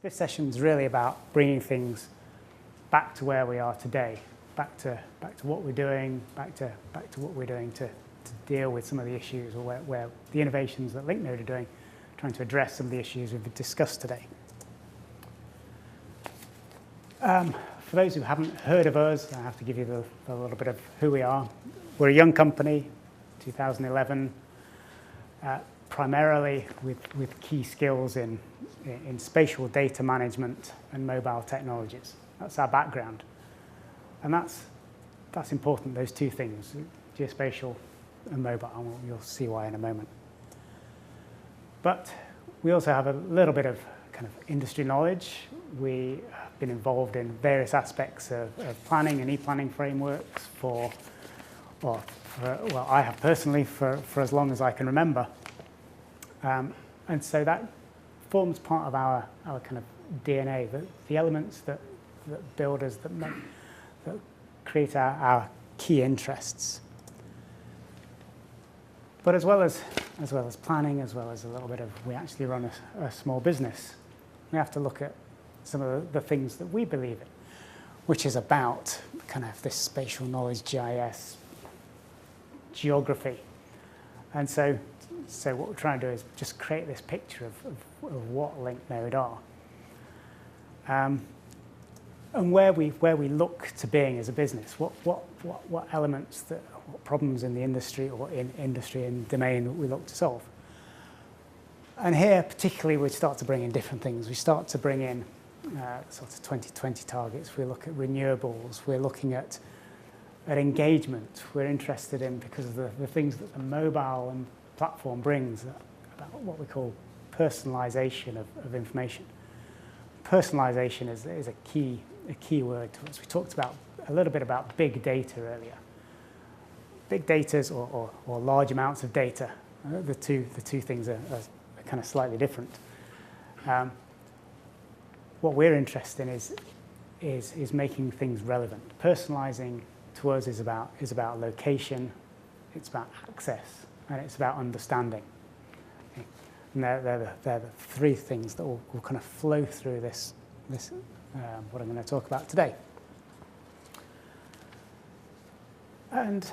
This session is really about bringing things back to where we are today, back to what we're doing, back to what we're doing to deal with some of the issues, or where the innovations that Linknode are doing, trying to address some of the issues we've discussed today. For those who haven't heard of us, I have to give you a little bit of who we are. We're a young company, 2011, primarily with key skills in spatial data management and mobile technologies. That's our background. And that's important, those two things, geospatial and mobile, and you'll see why in a moment. But we also have a little bit of kind of industry knowledge. We have been involved in various aspects of planning and e-planning frameworks well, I have personally for as long as I can remember. And so that forms part of our kind of DNA, the elements that build us, that create our key interests. But as well as planning, as well as a little bit of, we actually run a small business. We have to look at some of the things that we believe in, which is about kind of this spatial knowledge, GIS, geography. And so what we're trying to do is just create this picture of what Linknode are. And where we look to being as a business, what elements, what problems in the industry or in industry and domain that we look to solve. And here, particularly, we start to bring in different things. We start to bring in sort of 2020 targets. We look at renewables. We're looking at engagement. We're interested in, because of the things that the mobile and platform brings, about what we call personalization of information. Personalization is a key word to us. We talked about a little bit about big data earlier. Big data or large amounts of data. The two things are kind of slightly different. What we're interested in is making things relevant. Personalizing to us is about location, it's about access, and it's about understanding. Okay. And they're the three things that will kind of flow through this what I'm going to talk about today. And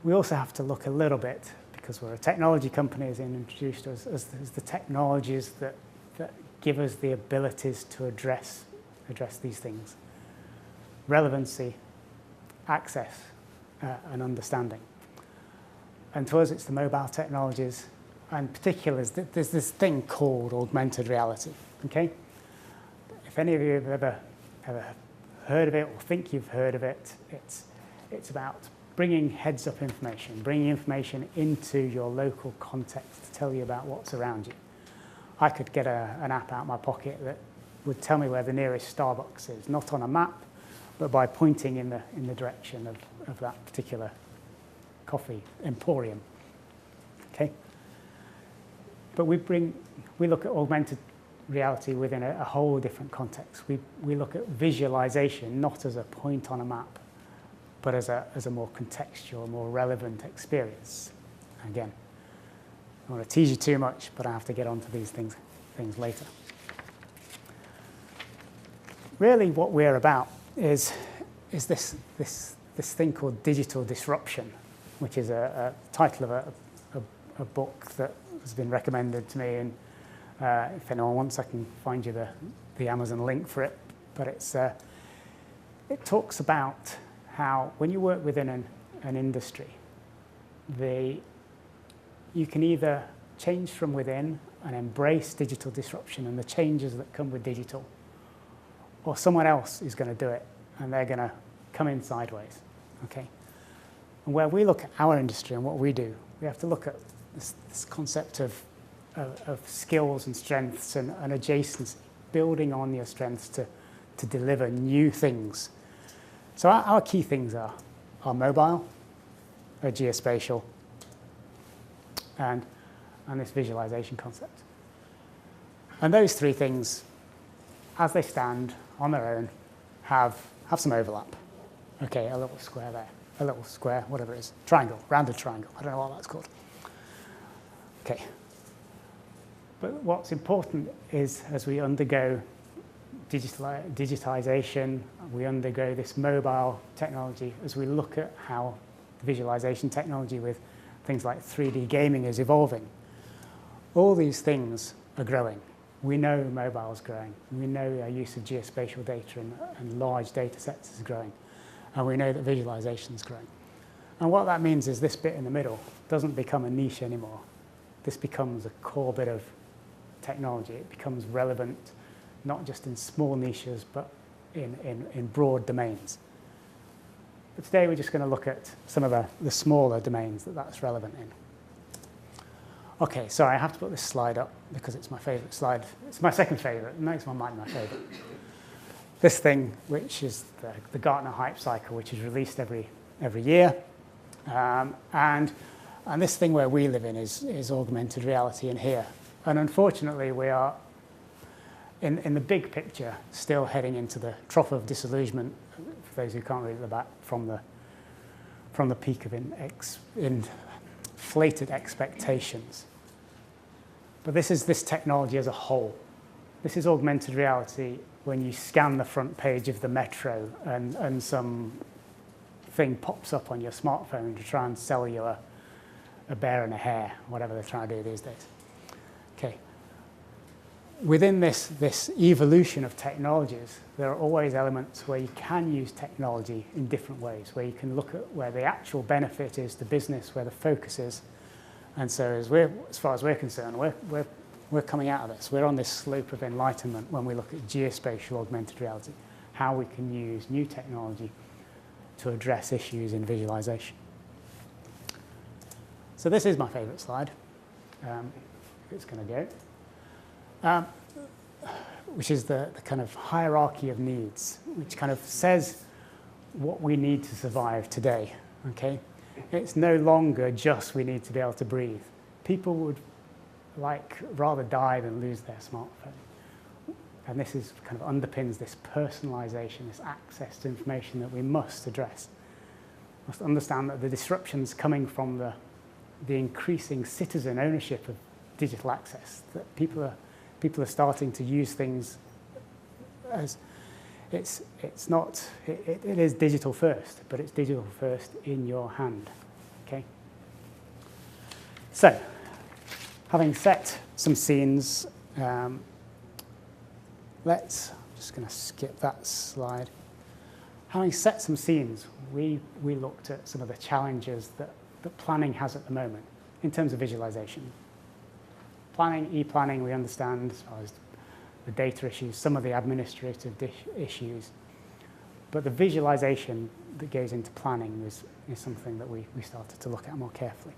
we also have to look a little bit, because we're a technology company, as Ian introduced us, as the technologies that give us the abilities to address these things. Relevancy, access, and understanding. And to us, it's the mobile technologies, and particularly there's this thing called augmented reality. Okay? If any of you have ever heard of it or think you've heard of it, it's about bringing heads-up information, bringing information into your local context to tell you about what's around you. I could get an app out of my pocket that would tell me where the nearest Starbucks is, not on a map, but by pointing in the direction of that particular coffee emporium. Okay? But we look at augmented reality within a whole different context. We look at visualization not as a point on a map, but as a more contextual, more relevant experience. Again, I don't want to tease you too much, but I have to get onto these things later. Really, what we're about is this thing called digital disruption, which is a title of a book that has been recommended to me. And if anyone wants, I can find you the Amazon link for it. But it talks about how when you work within an industry, you can either change from within and embrace digital disruption and the changes that come with digital, or someone else is going to do it, and they're going to come in sideways. Okay? And where we look at our industry and what we do, we have to look at this concept of skills and strengths and adjacency, building on your strengths to deliver new things. So our key things are mobile, geospatial, and this visualization concept. And those three things, as they stand on their own, have some overlap. Okay, a little square there, a little square, whatever it is, triangle, rounded triangle. I don't know what that's called. Okay. But what's important is as we undergo digitization, we undergo this mobile technology, as we look at how the visualization technology with things like 3D gaming is evolving, all these things are growing. We know mobile is growing. We know our use of geospatial data and large data sets is growing. And we know that visualization is growing. And what that means is this bit in the middle doesn't become a niche anymore. This becomes a core bit of technology. It becomes relevant, not just in small niches, but in broad domains. But today we're just going to look at some of the smaller domains that's relevant in. Okay, sorry, I have to put this slide up because it's my favorite slide. It's my second favorite. The next one might be my favorite. This thing, which is the Gartner Hype Cycle, which is released every year. And this thing where we live in is augmented reality in here. And unfortunately, we are, in the big picture, still heading into the trough of disillusionment, for those who can't read at the back, from the peak of inflated expectations. But this is this technology as a whole. This is augmented reality when you scan the front page of the Metro and some thing pops up on your smartphone to try and sell you a bear and a hare, whatever they're trying to do these days. Okay. Within this evolution of technologies, there are always elements where you can use technology in different ways, where you can look at where the actual benefit is to business, where the focus is. And so as far as we're concerned, we're coming out of this. We're on this slope of enlightenment when we look at geospatial augmented reality, how we can use new technology to address issues in visualization. So this is my favorite slide. It's going to go. Which is the kind of hierarchy of needs, which kind of says what we need to survive today, okay? It's no longer just we need to be able to breathe. People would rather die than lose their smartphone. And this is kind of underpins this personalization, this access to information that we must address. We must understand that the disruptions coming from the increasing citizen ownership of digital access, that people are starting to use things as it is digital first, but it's digital first in your hand. Okay. So, having set some scenes, I'm just going to skip that slide. Having set some scenes, we looked at some of the challenges that planning has at the moment in terms of visualization. Planning, e-planning, we understand as far as the data issues, some of the administrative issues, but the visualization that goes into planning is something that we started to look at more carefully.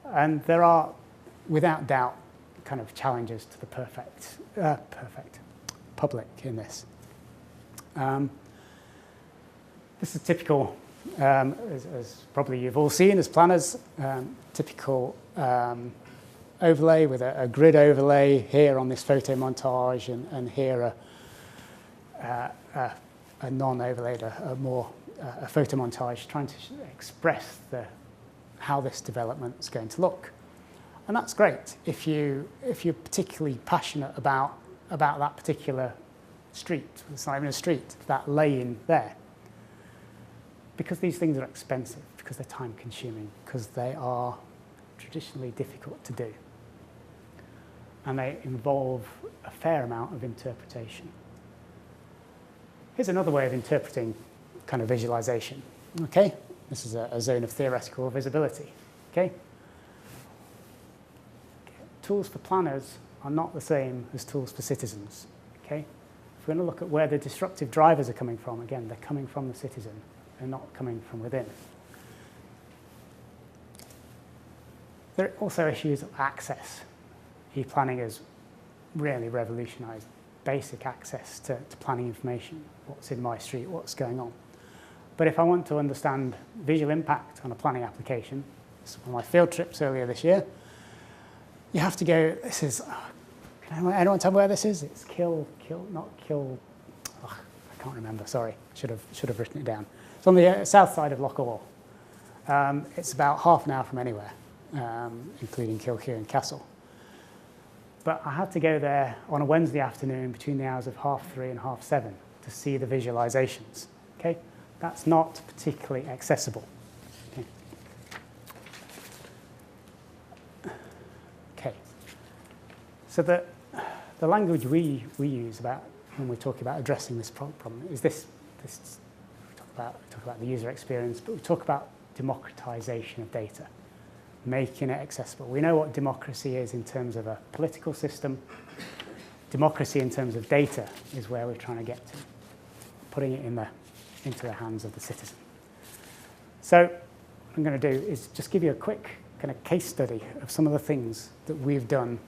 And there are, without doubt, kind of challenges to the perfect public in this. This is typical, as probably you've all seen as planners, typical overlay with a grid overlay here on this photo montage, and here a non-overlaid, a photo montage trying to express how this development is going to look. And that's great if you're particularly passionate about that particular street. It's not even a street, that lane there. Because these things are expensive, because they're time consuming, because they are traditionally difficult to do. And they involve a fair amount of interpretation. Here's another way of interpreting kind of visualization. Okay, this is a zone of theoretical visibility. Okay, tools for planners are not the same as tools for citizens. Okay, if we're going to look at where the disruptive drivers are coming from, again, they're coming from the citizen. They're not coming from within. There are also issues of access. E-planning has really revolutionized basic access to planning information, what's in my street, what's going on. But if I want to understand visual impact on a planning application, this is one of my field trips earlier this year, you have to go, can anyone tell me where this is? It's not kill, I can't remember, sorry, should have written it down. It's on the south side of Loch Orr. It's about half an hour from anywhere, including Kilkeel and Castle. But I had to go there on a Wednesday afternoon between the hours of 3:30 and 7:30 to see the visualizations. Okay? That's not particularly accessible. Okay. Okay. So the language we use about when we're talking about addressing this problem is this we talk about the user experience, but we talk about democratization of data, making it accessible. We know what democracy is in terms of a political system. Democracy in terms of data is where we're trying to get to, putting it into the hands of the citizen. So what I'm going to do is just give you a quick kind of case study of some of the things that we've done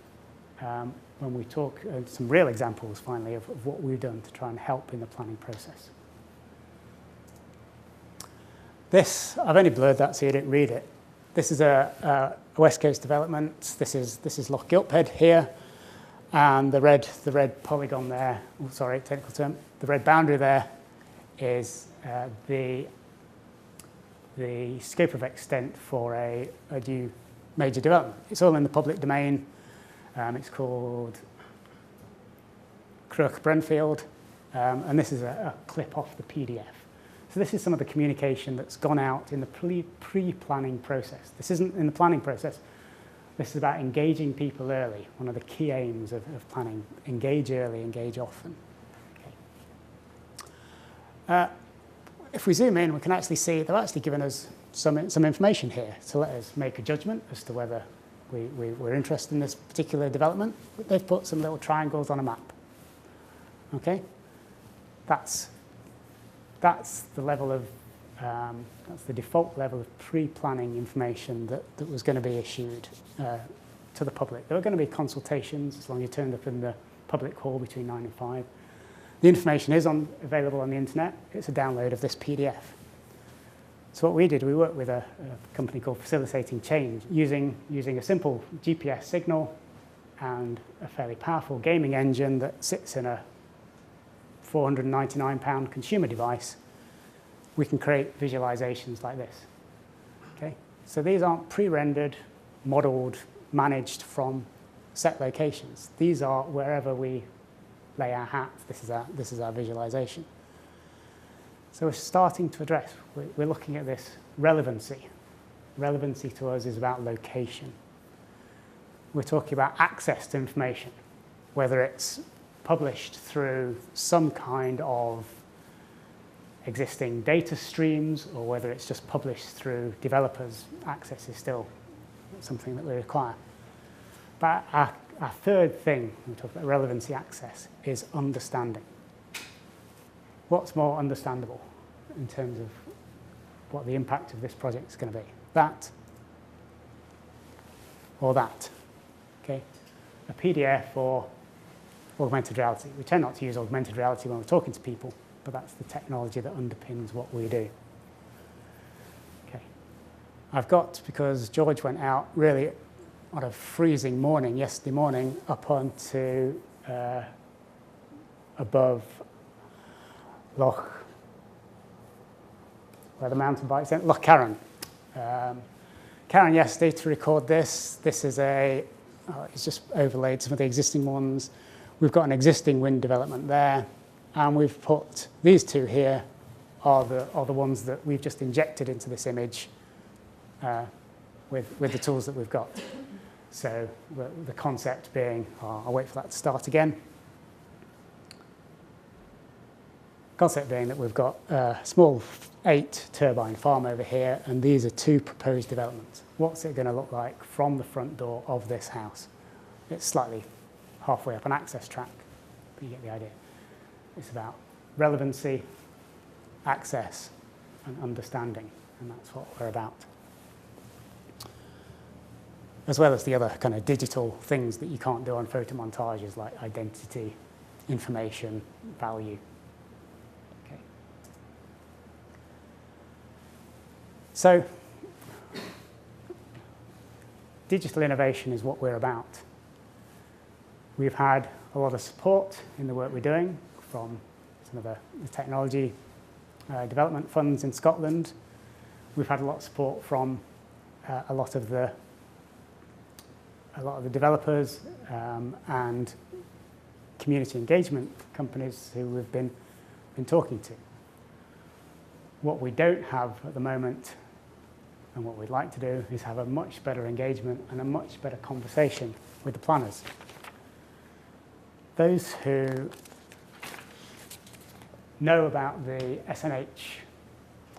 when we talk, some real examples finally of what we've done to try and help in the planning process. This, I've only blurred that so you didn't read it. This is a West Coast development. This is Loch Gilphead here, and the red polygon there. Oh, sorry, technical term. The red boundary there is the scope of extent for a new major development. It's all in the public domain. It's called Crook Brenfield, and this is a clip off the PDF. So this is some of the communication that's gone out in the pre-planning process. This isn't in the planning process. This is about engaging people early. One of the key aims of planning: engage early, engage often. Okay. If we zoom in, we can actually see they've actually given us some information here to let us make a judgment as to whether we're interested in this particular development. They've put some little triangles on a map. Okay, that's the level of that's the default level of pre-planning information that was going to be issued to the public. There were going to be consultations as long as you turned up in the public hall between 9 and 5. The information is available on the internet. It's a download of this PDF. So what we did, we worked with a company called Facilitating Change, using a simple GPS signal and a fairly powerful gaming engine that sits in a £499 consumer device. We can create visualizations like this. Okay? So these aren't pre-rendered, modeled, managed from set locations. These are wherever we lay our hat. This is our visualization. So we're starting to address, we're looking at this relevancy. Relevancy to us is about location. We're talking about access to information, whether it's published through some kind of existing data streams or whether it's just published through developers. Access is still something that we require. But our third thing, when we talk about relevancy access, is understanding. What's more understandable in terms of what the impact of this project is going to be? That or that? Okay? A PDF or augmented reality. We tend not to use augmented reality when we're talking to people, but that's the technology that underpins what we do. Okay. I've got, because George went out really on a freezing morning, yesterday morning, up onto above Loch, where the mountain bikes in, Loch Carron. Carron yesterday to record this. This is it's just overlaid some of the existing ones. We've got an existing wind development there, and we've put these two here are the ones that we've just injected into this image with the tools that we've got. So the concept being, I'll wait for that to start again. Concept being that we've got a small 8 turbine farm over here, and these are 2 proposed developments. What's it going to look like from the front door of this house? It's slightly halfway up an access track, but you get the idea. It's about relevancy, access, and understanding, and that's what we're about. As well as the other kind of digital things that you can't do on photo montages, like identity, information, value. Okay. So digital innovation is what we're about. We've had a lot of support in the work we're doing from some of the technology development funds in Scotland. We've had a lot of support from a lot of the a lot of the developers and community engagement companies who we've been talking to. What we don't have at the moment, and what we'd like to do, is have a much better engagement and a much better conversation with the planners. Those who know about the SNH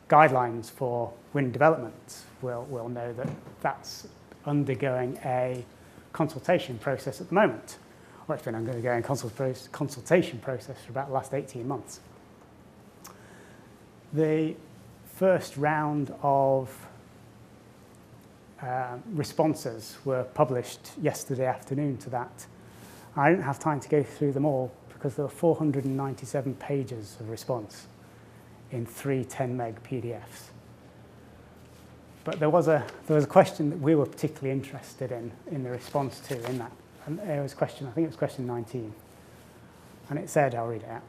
guidelines for wind development will know that that's undergoing a consultation process at the moment. Well, it's been undergoing a consultation process for about the last 18 months. The first round of responses were published yesterday afternoon to that. I didn't have time to go through them all because there were 497 pages of response in 3 10-meg PDFs. But there was a question that we were particularly interested in the response to in that. And it was I think it was question 19. And it said, I'll read it out.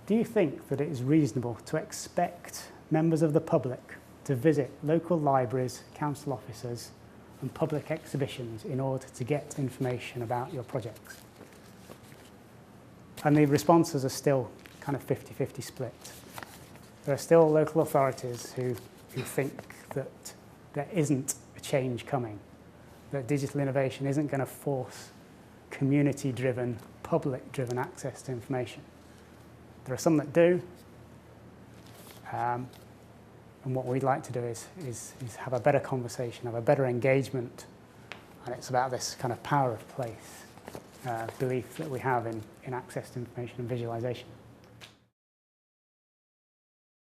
Do you think that it is reasonable to expect members of the public to visit local libraries, council offices, and public exhibitions in order to get information about your projects? And the responses are still kind of 50-50 split. There are still local authorities who think that there isn't a change coming, that digital innovation isn't going to force community-driven, public-driven access to information. There are some that do, and what we'd like to do is have a better conversation, have a better engagement, and it's about this kind of power of place belief that we have in access to information and visualization.